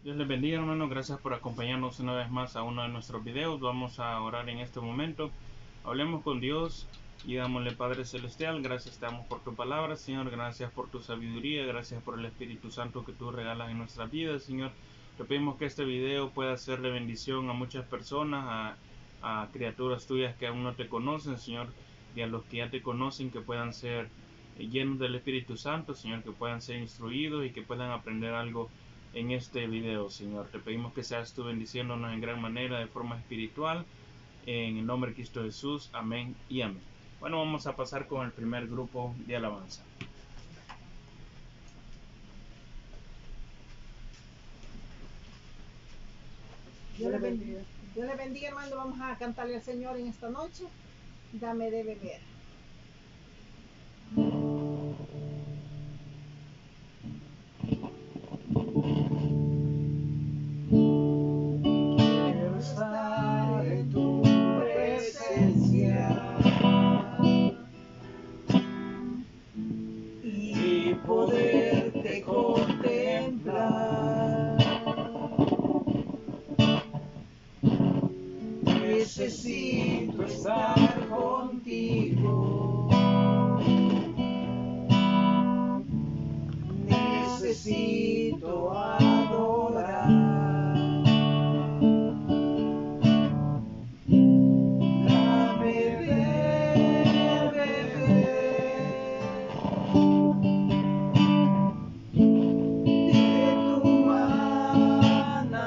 Dios les bendiga, hermanos. Gracias por acompañarnos una vez más a uno de nuestros videos. Vamos a orar en este momento. Hablemos con Dios y dámosle, Padre Celestial, gracias te damos por tu palabra, Señor. Gracias por tu sabiduría, gracias por el Espíritu Santo que tú regalas en nuestras vidas, Señor. Te pedimos que este video pueda ser de bendición a muchas personas, a criaturas tuyas que aún no te conocen, Señor, y a los que ya te conocen, que puedan ser llenos del Espíritu Santo, Señor, que puedan ser instruidos y que puedan aprender algo en este video, Señor. Te pedimos que seas tú bendiciéndonos en gran manera de forma espiritual, en el nombre de Cristo Jesús, amén y amén. Bueno, vamos a pasar con el primer grupo de alabanza. Dios le bendiga. Dios le bendiga, hermano. Vamos a cantarle al Señor en esta noche. Dame de beber. Quiero estar en tu presencia y poderte contemplar. Necesito estar contigo. Necesito adorar. Dame de beber de tu manantial.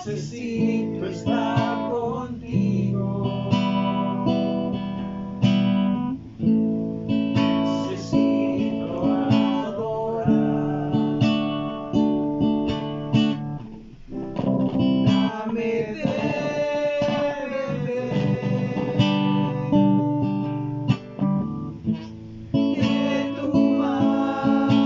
Necesito estar contigo. Necesito adorar. Dame de beber de tu manantial.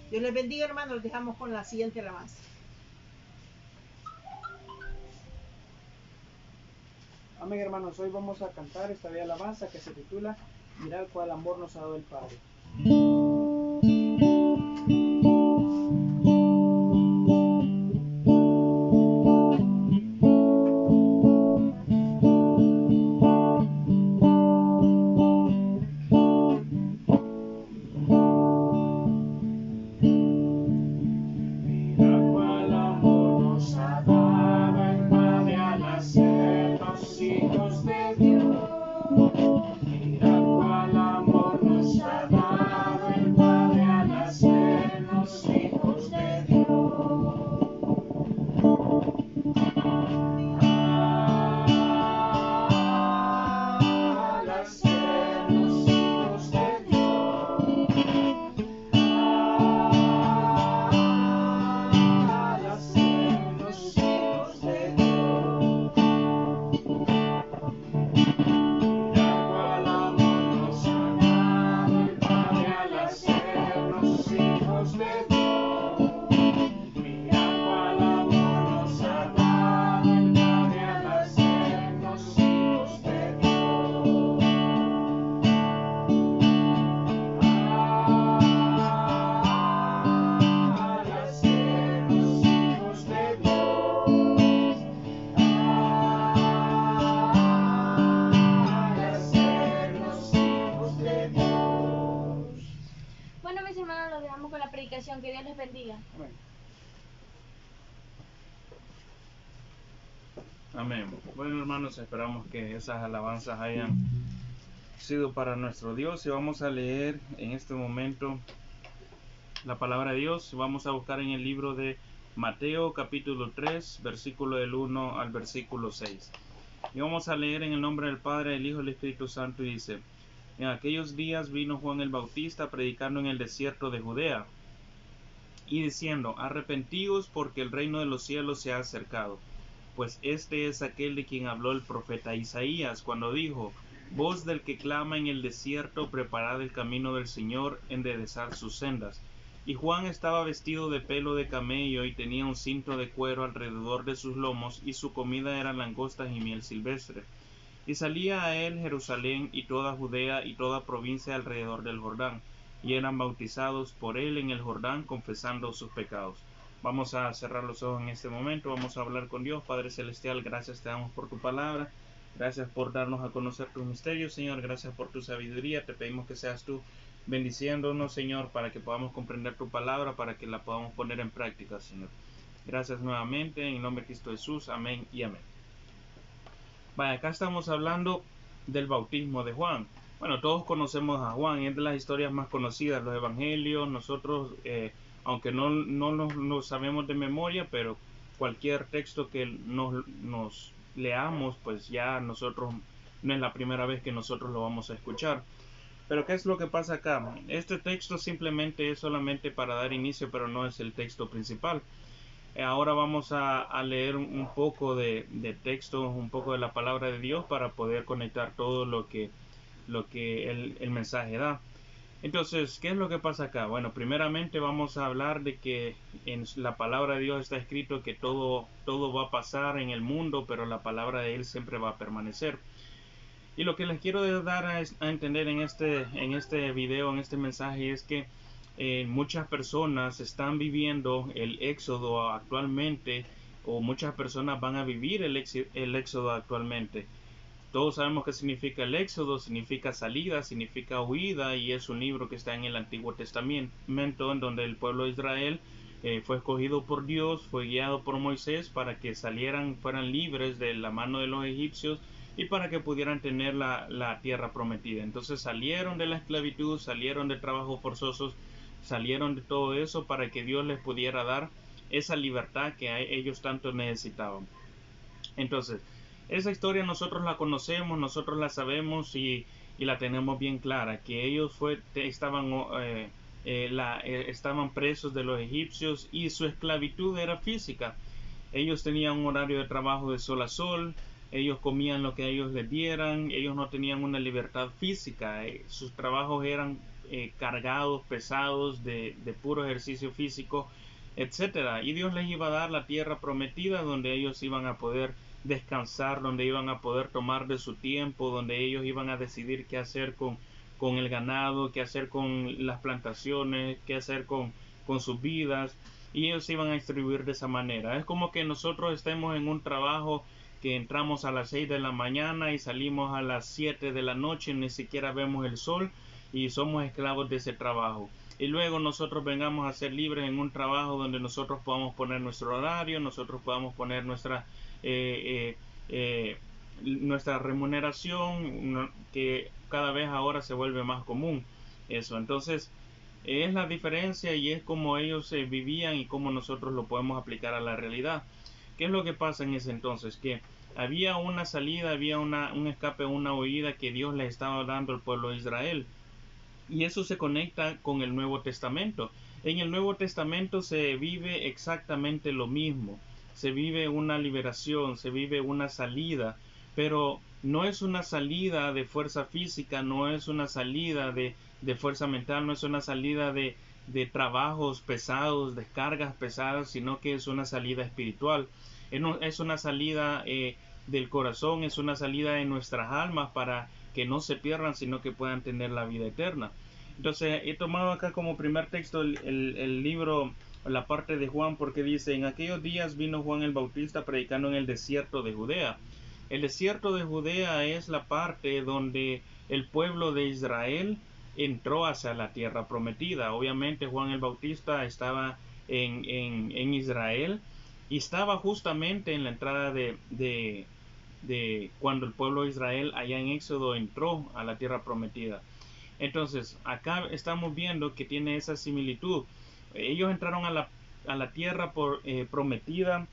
Dios les bendiga, hermanos. Los dejamos con la siguiente alabanza. Amén, hermanos. Hoy vamos a cantar esta bella alabanza que se titula Mirad cuál amor nos ha dado el Padre. Hijos de Dios, mirad cuál amor nos ha dado el Padre al hacernos hijos de Dios. les bendiga. Amén. Amén. Bueno, hermanos, esperamos que esas alabanzas hayan sido para nuestro Dios, y vamos a leer en este momento la palabra de Dios. Vamos a buscar en el libro de Mateo capítulo 3, versículo del 1 al versículo 6. Y vamos a leer en el nombre del Padre, del Hijo y del Espíritu Santo, y dice: En aquellos días vino Juan el Bautista predicando en el desierto de Judea, y diciendo: Arrepentíos, porque el reino de los cielos se ha acercado. Pues este es aquel de quien habló el profeta Isaías, cuando dijo: Voz del que clama en el desierto, preparad el camino del Señor, enderezad sus sendas. Y Juan estaba vestido de pelo de camello, y tenía un cinto de cuero alrededor de sus lomos, y su comida eran langostas y miel silvestre. Y salía a él Jerusalén y toda Judea y toda provincia alrededor del Jordán, y eran bautizados por él en el Jordán, confesando sus pecados. Vamos a cerrar los ojos en este momento, vamos a hablar con Dios. Padre Celestial, gracias te damos por tu palabra, gracias por darnos a conocer tus misterios, Señor, gracias por tu sabiduría. Te pedimos que seas tú bendiciéndonos, Señor, para que podamos comprender tu palabra, para que la podamos poner en práctica, Señor. Gracias nuevamente, en el nombre de Cristo Jesús, amén y amén. Vaya, acá estamos hablando del bautismo de Juan. Bueno, todos conocemos a Juan, es de las historias más conocidas, los evangelios. Nosotros, aunque no lo sabemos de memoria, pero cualquier texto que nos leamos, pues ya nosotros, no es la primera vez que nosotros lo vamos a escuchar. Pero ¿qué es lo que pasa acá? Este texto simplemente es solamente para dar inicio, pero no es el texto principal. Ahora vamos a leer un poco de texto, un poco de la palabra de Dios, para poder conectar todo lo que el mensaje da. Entonces, ¿qué es lo que pasa acá? Bueno, primeramente vamos a hablar de que en la palabra de Dios está escrito que todo va a pasar en el mundo, pero la palabra de Él siempre va a permanecer. Y lo que les quiero dar a entender en este video, en este mensaje, es que muchas personas están viviendo el éxodo actualmente, o muchas personas van a vivir el éxodo actualmente. Todos sabemos qué significa el éxodo: significa salida, significa huida, y es un libro que está en el Antiguo Testamento, en donde el pueblo de Israel fue escogido por Dios, fue guiado por Moisés para que fueran libres de la mano de los egipcios, y para que pudieran tener la tierra prometida. Entonces salieron de la esclavitud, salieron de trabajos forzosos, salieron de todo eso para que Dios les pudiera dar esa libertad que ellos tanto necesitaban. Entonces, esa historia nosotros la conocemos, nosotros la sabemos y la tenemos bien clara, que ellos estaban presos de los egipcios, y su esclavitud era física. Ellos tenían un horario de trabajo de sol a sol, ellos comían lo que ellos les dieran, ellos no tenían una libertad física, sus trabajos eran cargados, pesados, de puro ejercicio físico, etcétera. Y Dios les iba a dar la tierra prometida, donde ellos iban a poder descansar, donde iban a poder tomar de su tiempo, donde ellos iban a decidir qué hacer con el ganado, qué hacer con las plantaciones, qué hacer con sus vidas, y ellos se iban a distribuir de esa manera. Es como que nosotros estemos en un trabajo que entramos a las 6 de la mañana y salimos a las 7 de la noche, ni siquiera vemos el sol, y somos esclavos de ese trabajo. Y luego nosotros vengamos a ser libres en un trabajo donde nosotros podamos poner nuestro horario, nosotros podamos poner nuestra remuneración, que cada vez ahora se vuelve más común eso. Entonces es la diferencia, y es como ellos vivían y como nosotros lo podemos aplicar a la realidad. ¿Qué es lo que pasa en ese entonces? Que había una salida, había un escape, una huida que Dios le estaba dando al pueblo de Israel. Y eso se conecta con el Nuevo Testamento. En el Nuevo Testamento se vive exactamente lo mismo. Se vive una liberación, se vive una salida, pero no es una salida de fuerza física, no es una salida de fuerza mental, no es una salida de trabajos pesados, de cargas pesadas, sino que es una salida espiritual. Es una salida del corazón, es una salida de nuestras almas, para que no se pierdan, sino que puedan tener la vida eterna. Entonces he tomado acá como primer texto el libro, la parte de Juan, porque dice: en aquellos días vino Juan el Bautista predicando en el desierto de Judea. El desierto de Judea es la parte donde el pueblo de Israel entró hacia la tierra prometida. Obviamente Juan el Bautista estaba en Israel y estaba justamente en la entrada de cuando el pueblo de Israel allá en Éxodo entró a la tierra prometida. Entonces acá estamos viendo que tiene esa similitud. Ellos entraron a la tierra prometida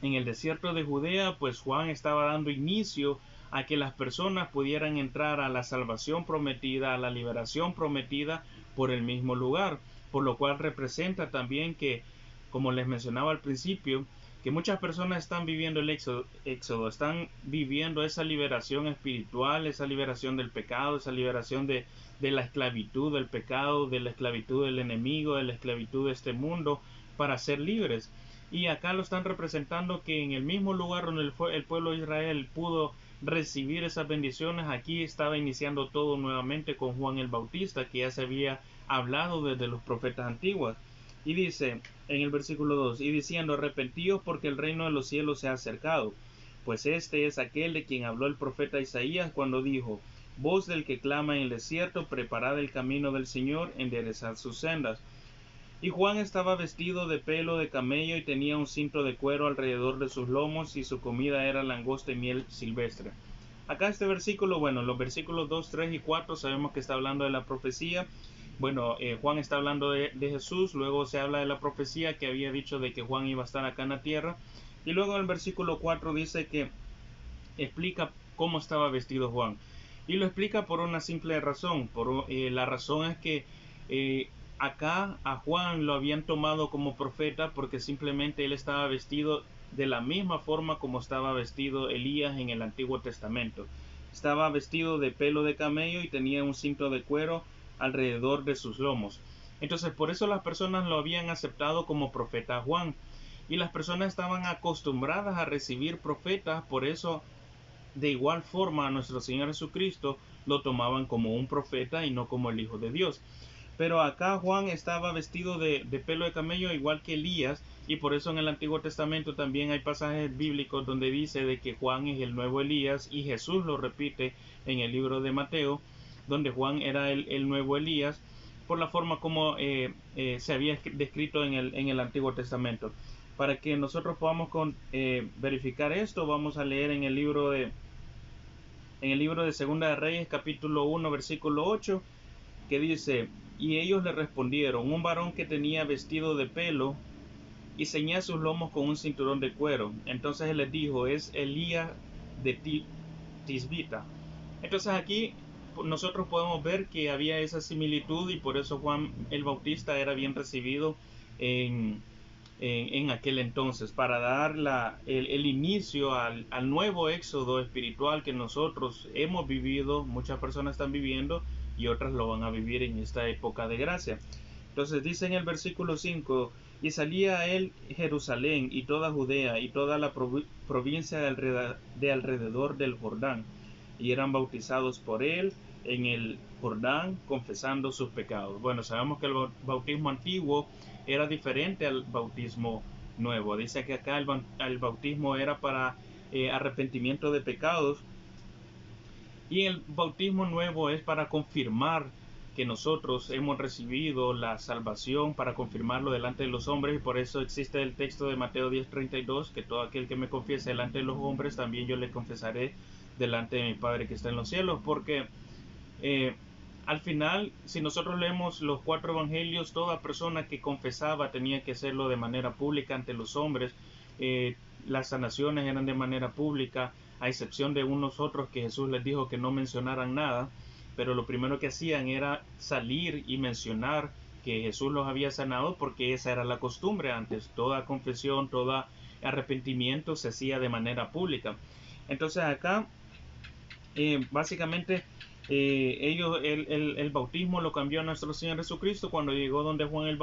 en el desierto de Judea, pues Juan estaba dando inicio a que las personas pudieran entrar a la salvación prometida, a la liberación prometida por el mismo lugar, por lo cual representa también que, como les mencionaba al principio, que muchas personas están viviendo el éxodo, están viviendo esa liberación espiritual, esa liberación del pecado, esa liberación de la esclavitud del pecado, de la esclavitud del enemigo, de la esclavitud de este mundo, para ser libres. Y acá lo están representando que en el mismo lugar donde el pueblo de Israel pudo recibir esas bendiciones, aquí estaba iniciando todo nuevamente con Juan el Bautista, que ya se había hablado desde los profetas antiguos. Y dice en el versículo 2, y diciendo, arrepentíos porque el reino de los cielos se ha acercado, pues este es aquel de quien habló el profeta Isaías cuando dijo, voz del que clama en el desierto, preparad el camino del Señor, enderezad sus sendas. Y Juan estaba vestido de pelo de camello y tenía un cinto de cuero alrededor de sus lomos, y su comida era langosta y miel silvestre. Acá este versículo, bueno, los versículos 2, 3 y 4 sabemos que está hablando de la profecía. Bueno, Juan está hablando de Jesús, luego se habla de la profecía que había dicho de que Juan iba a estar acá en la tierra. Y luego en el versículo 4 dice que explica cómo estaba vestido Juan. Y lo explica por una simple razón. La razón es que acá a Juan lo habían tomado como profeta porque simplemente él estaba vestido de la misma forma como estaba vestido Elías en el Antiguo Testamento. Estaba vestido de pelo de camello y tenía un cinto de cuero alrededor de sus lomos. Entonces por eso las personas lo habían aceptado como profeta Juan. Y las personas estaban acostumbradas a recibir profetas, por eso de igual forma a nuestro Señor Jesucristo lo tomaban como un profeta y no como el Hijo de Dios. Pero acá Juan estaba vestido de pelo de camello igual que Elías, y por eso en el Antiguo Testamento también hay pasajes bíblicos donde dice de que Juan es el nuevo Elías, y Jesús lo repite en el libro de Mateo, donde Juan era el nuevo Elías, por la forma como se había descrito en el Antiguo Testamento. Para que nosotros podamos verificar esto, vamos a leer en el libro de Segunda de Reyes, capítulo 1, versículo 8, que dice, y ellos le respondieron, un varón que tenía vestido de pelo y ceñía sus lomos con un cinturón de cuero. Entonces él les dijo, es Elías de Tisbita. Entonces aquí nosotros podemos ver que había esa similitud, y por eso Juan el Bautista era bien recibido en aquel entonces, para dar el inicio al nuevo éxodo espiritual que nosotros hemos vivido, muchas personas están viviendo y otras lo van a vivir en esta época de gracia. Entonces dice en el versículo 5, y salía a él Jerusalén y toda Judea y toda la provincia de alrededor del Jordán, y eran bautizados por él en el Jordán, confesando sus pecados. Bueno, sabemos que el bautismo antiguo era diferente al bautismo nuevo. Dice que acá el bautismo era para arrepentimiento de pecados, y el bautismo nuevo es para confirmar que nosotros hemos recibido la salvación, para confirmarlo delante de los hombres, y por eso existe el texto de Mateo 10:32, que todo aquel que me confiese delante de los hombres, también yo le confesaré delante de mi Padre que está en los cielos. Porque al final, si nosotros leemos los 4 evangelios, toda persona que confesaba tenía que hacerlo de manera pública ante los hombres. Las sanaciones eran de manera pública, a excepción de unos otros que Jesús les dijo que no mencionaran nada, pero lo primero que hacían era salir y mencionar que Jesús los había sanado, porque esa era la costumbre antes. Toda confesión, todo arrepentimiento se hacía de manera pública. Entonces acá básicamente el bautismo lo cambió a nuestro Señor Jesucristo cuando llegó donde Juan el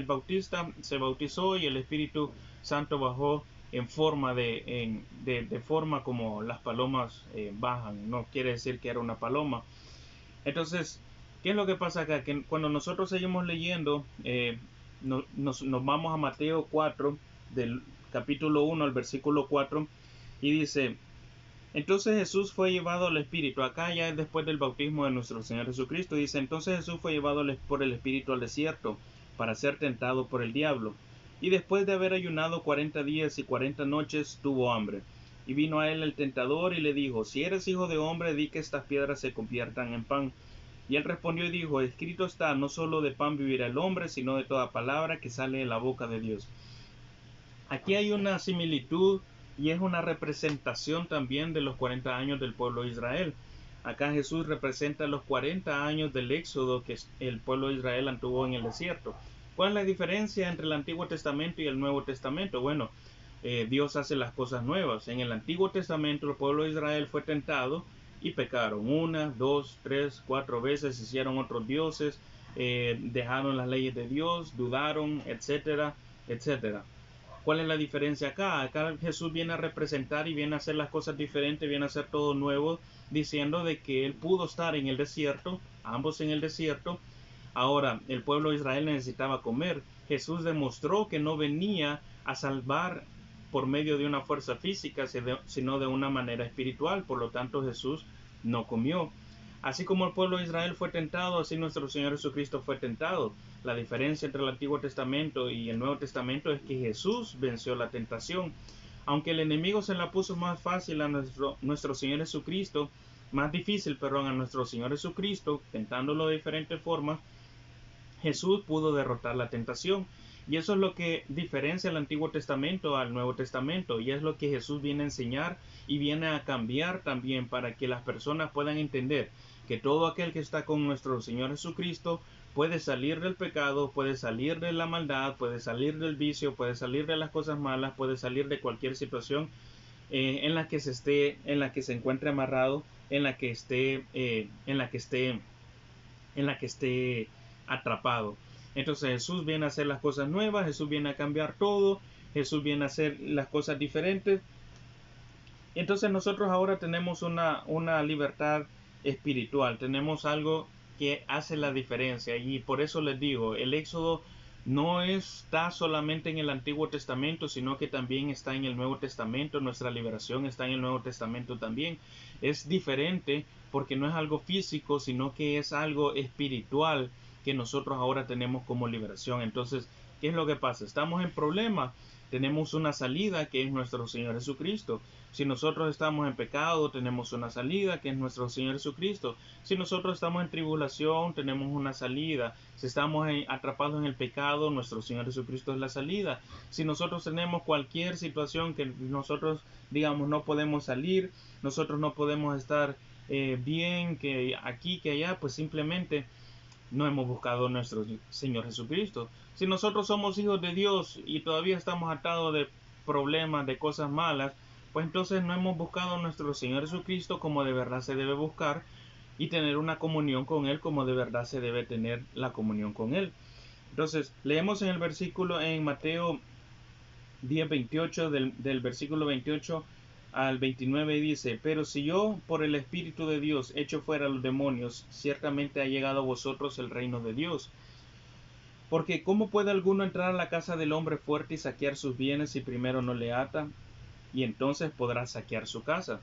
Bautista se bautizó, y el Espíritu Santo bajó en forma de forma como las palomas bajan. No quiere decir que era una paloma. Entonces, ¿qué es lo que pasa acá? Que cuando nosotros seguimos leyendo, nos vamos a Mateo 4, del capítulo 1 al versículo 4, y dice, Entonces Jesús fue llevado al Espíritu. Acá ya es después del bautismo de nuestro Señor Jesucristo. Dice, entonces Jesús fue llevado por el Espíritu al desierto para ser tentado por el diablo. Y después de haber ayunado 40 días y 40 noches, tuvo hambre. Y vino a él el tentador y le dijo, si eres hijo de hombre, di que estas piedras se conviertan en pan. Y él respondió y dijo, escrito está, no solo de pan vivirá el hombre, sino de toda palabra que sale de la boca de Dios. Aquí hay una similitud y es una representación también de los 40 años del pueblo de Israel. Acá Jesús representa los 40 años del éxodo que el pueblo de Israel anduvo en el desierto. ¿Cuál es la diferencia entre el Antiguo Testamento y el Nuevo Testamento? Bueno, Dios hace las cosas nuevas. En el Antiguo Testamento el pueblo de Israel fue tentado y pecaron 1, 2, 3, 4 veces, hicieron otros dioses, dejaron las leyes de Dios, dudaron, etcétera, etcétera. ¿Cuál es la diferencia acá? Acá Jesús viene a representar y viene a hacer las cosas diferentes, viene a hacer todo nuevo, diciendo de que él pudo estar en el desierto, ambos en el desierto. Ahora, el pueblo de Israel necesitaba comer. Jesús demostró que no venía a salvar por medio de una fuerza física, sino de una manera espiritual. Por lo tanto, Jesús no comió. Así como el pueblo de Israel fue tentado, así nuestro Señor Jesucristo fue tentado. La diferencia entre el Antiguo Testamento y el Nuevo Testamento es que Jesús venció la tentación. Aunque el enemigo se la puso más fácil a nuestro Señor Jesucristo, más difícil, a nuestro Señor Jesucristo, tentándolo de diferentes formas, Jesús pudo derrotar la tentación. Y eso es lo que diferencia el Antiguo Testamento al Nuevo Testamento. Y es lo que Jesús viene a enseñar y viene a cambiar también para que las personas puedan entender que todo aquel que está con nuestro Señor Jesucristo puede salir del pecado, puede salir de la maldad, puede salir del vicio, puede salir de las cosas malas, puede salir de cualquier situación en la que se encuentre amarrado, en la que esté atrapado. Entonces Jesús viene a hacer las cosas nuevas, Jesús viene a cambiar todo, Jesús viene a hacer las cosas diferentes. Entonces nosotros ahora tenemos una libertad espiritual, tenemos algo que hace la diferencia, y por eso les digo, el éxodo no está solamente en el Antiguo Testamento, sino que también está en el Nuevo Testamento. Nuestra liberación está en el Nuevo Testamento también. Es diferente porque no es algo físico, sino que es algo espiritual que nosotros ahora tenemos como liberación. Entonces, ¿qué es lo que pasa? Estamos en problemas, tenemos una salida que es nuestro Señor Jesucristo. Si nosotros estamos en pecado, tenemos una salida que es nuestro Señor Jesucristo. Si nosotros estamos en tribulación, tenemos una salida. Si estamos atrapados en el pecado, nuestro Señor Jesucristo es la salida. Si nosotros tenemos cualquier situación que nosotros, digamos, no podemos salir, nosotros no podemos estar bien, que aquí, que allá, pues simplemente no hemos buscado a nuestro Señor Jesucristo. Si nosotros somos hijos de Dios y todavía estamos atados de problemas, de cosas malas, pues entonces no hemos buscado a nuestro Señor Jesucristo como de verdad se debe buscar y tener una comunión con Él como de verdad se debe tener la comunión con Él. Entonces, leemos en el versículo, en Mateo 10:28, del versículo 28 al 29, dice, pero si yo por el Espíritu de Dios echo fuera a los demonios, ciertamente ha llegado a vosotros el reino de Dios. Porque ¿cómo puede alguno entrar a la casa del hombre fuerte y saquear sus bienes si primero no le ata? Y entonces podrá saquear su casa.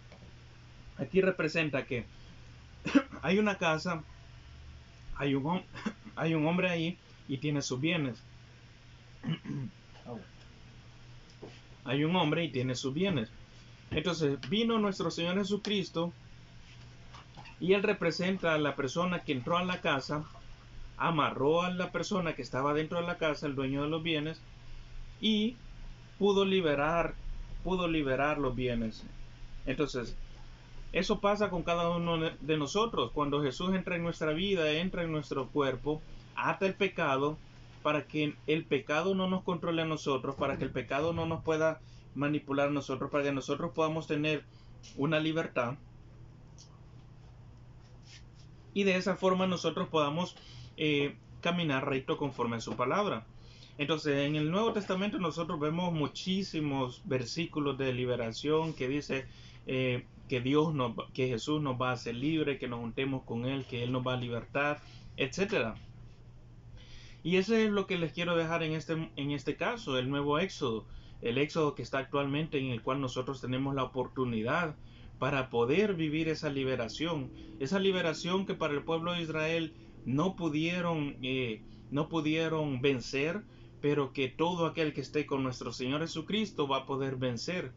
Aquí representa que hay una casa, hay un hombre ahí y tiene sus bienes. Hay un hombre y tiene sus bienes. Entonces vino nuestro Señor Jesucristo y Él representa a la persona que entró a la casa, amarró a la persona que estaba dentro de la casa, el dueño de los bienes, y pudo liberar los bienes. Entonces, eso pasa con cada uno de nosotros. Cuando Jesús entra en nuestra vida, entra en nuestro cuerpo, ata el pecado, para que el pecado no nos controle a nosotros, para que el pecado no nos pueda manipular a nosotros, para que nosotros podamos tener una libertad y de esa forma nosotros podamos caminar recto conforme a su palabra. Entonces, en el Nuevo Testamento nosotros vemos muchísimos versículos de liberación que dice que Jesús nos va a hacer libre, que nos juntemos con Él, que Él nos va a libertar, etcétera. Y eso es lo que les quiero dejar en este caso, el nuevo Éxodo, el Éxodo que está actualmente, en el cual nosotros tenemos la oportunidad para poder vivir esa liberación que para el pueblo de Israel no pudieron vencer, pero que todo aquel que esté con nuestro Señor Jesucristo va a poder vencer.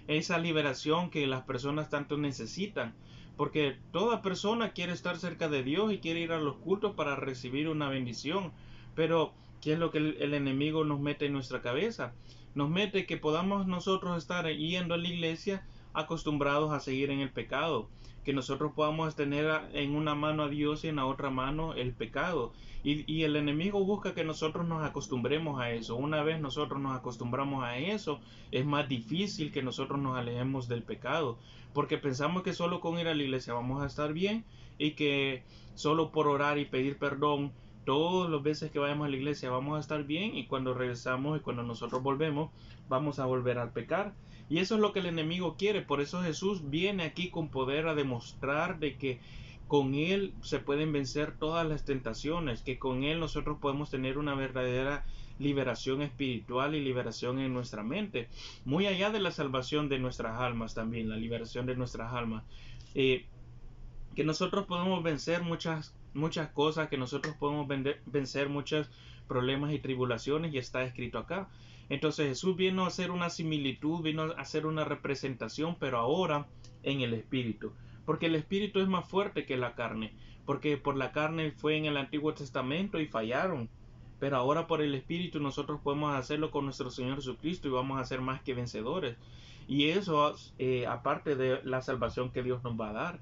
Esa liberación que las personas tanto necesitan, porque toda persona quiere estar cerca de Dios y quiere ir a los cultos para recibir una bendición, pero ¿qué es lo que el enemigo nos mete en nuestra cabeza? Nos mete que podamos nosotros estar yendo a la iglesia acostumbrados a seguir en el pecado, que nosotros podamos tener en una mano a Dios y en la otra mano el pecado, y el enemigo busca que nosotros nos acostumbremos a eso. Una vez nosotros nos acostumbramos a eso, es más difícil que nosotros nos alejemos del pecado, porque pensamos que solo con ir a la iglesia vamos a estar bien, y que solo por orar y pedir perdón todas las veces que vayamos a la iglesia vamos a estar bien, y cuando regresamos y cuando nosotros volvemos vamos a volver a pecar. Y eso es lo que el enemigo quiere. Por eso Jesús viene aquí con poder a demostrar de que con Él se pueden vencer todas las tentaciones, que con Él nosotros podemos tener una verdadera liberación espiritual y liberación en nuestra mente, muy allá de la salvación de nuestras almas también, la liberación de nuestras almas, que nosotros podemos vencer muchas cosas, que nosotros podemos vencer muchos problemas y tribulaciones, y está escrito acá. Entonces Jesús vino a hacer una similitud, vino a hacer una representación, pero ahora en el Espíritu, porque el Espíritu es más fuerte que la carne, porque por la carne fue en el Antiguo Testamento y fallaron, pero ahora por el Espíritu nosotros podemos hacerlo con nuestro Señor Jesucristo y vamos a ser más que vencedores. Y eso aparte de la salvación que Dios nos va a dar.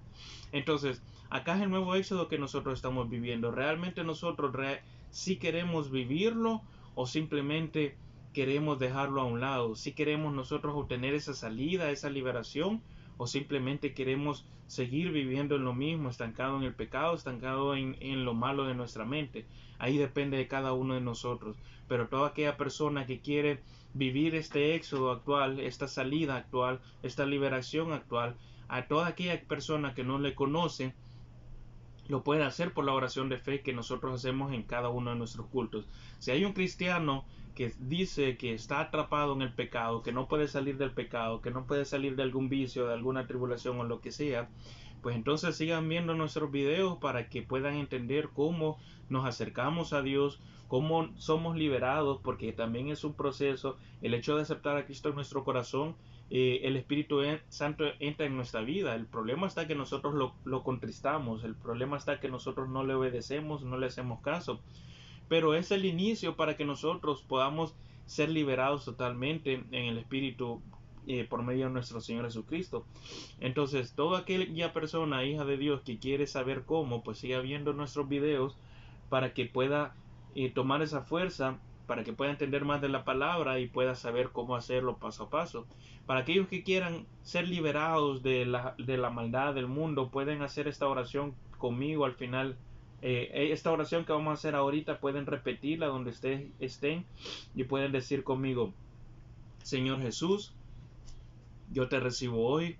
Entonces acá es el nuevo éxodo que nosotros estamos viviendo. Realmente nosotros si queremos vivirlo, o simplemente queremos dejarlo a un lado. Si queremos nosotros obtener esa salida, esa liberación, o simplemente queremos seguir viviendo en lo mismo, estancado en el pecado, estancado en lo malo de nuestra mente. Ahí depende de cada uno de nosotros. Pero toda aquella persona que quiere vivir este éxodo actual, esta salida actual, esta liberación actual, a toda aquella persona que no le conoce, lo puede hacer por la oración de fe que nosotros hacemos en cada uno de nuestros cultos. Si hay un cristiano que dice que está atrapado en el pecado, que no puede salir del pecado, que no puede salir de algún vicio, de alguna tribulación o lo que sea, pues entonces sigan viendo nuestros videos para que puedan entender cómo nos acercamos a Dios, cómo somos liberados, porque también es un proceso. El hecho de aceptar a Cristo en nuestro corazón, el Espíritu Santo entra en nuestra vida. El problema está que nosotros lo contristamos, el problema está que nosotros no le obedecemos, no le hacemos caso. Pero es el inicio para que nosotros podamos ser liberados totalmente en el Espíritu por medio de nuestro Señor Jesucristo. Entonces, toda aquella persona, hija de Dios, que quiere saber cómo, pues siga viendo nuestros videos para que pueda tomar esa fuerza, para que pueda entender más de la palabra y pueda saber cómo hacerlo paso a paso. Para aquellos que quieran ser liberados de la maldad del mundo, pueden hacer esta oración conmigo al final. Esta oración que vamos a hacer ahorita pueden repetirla donde ustedes estén y pueden decir conmigo: Señor Jesús, yo te recibo hoy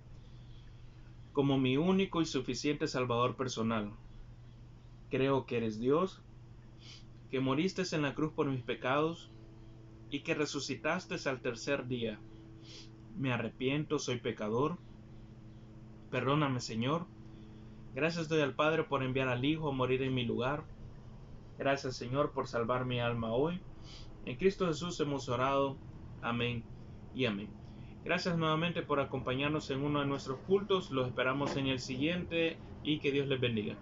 como mi único y suficiente Salvador personal. Creo que eres Dios, que moriste en la cruz por mis pecados y que resucitaste al tercer día. Me arrepiento, soy pecador. Perdóname, Señor. Gracias doy al Padre por enviar al Hijo a morir en mi lugar. Gracias, Señor, por salvar mi alma hoy. En Cristo Jesús hemos orado. Amén y amén. Gracias nuevamente por acompañarnos en uno de nuestros cultos. Los esperamos en el siguiente y que Dios les bendiga.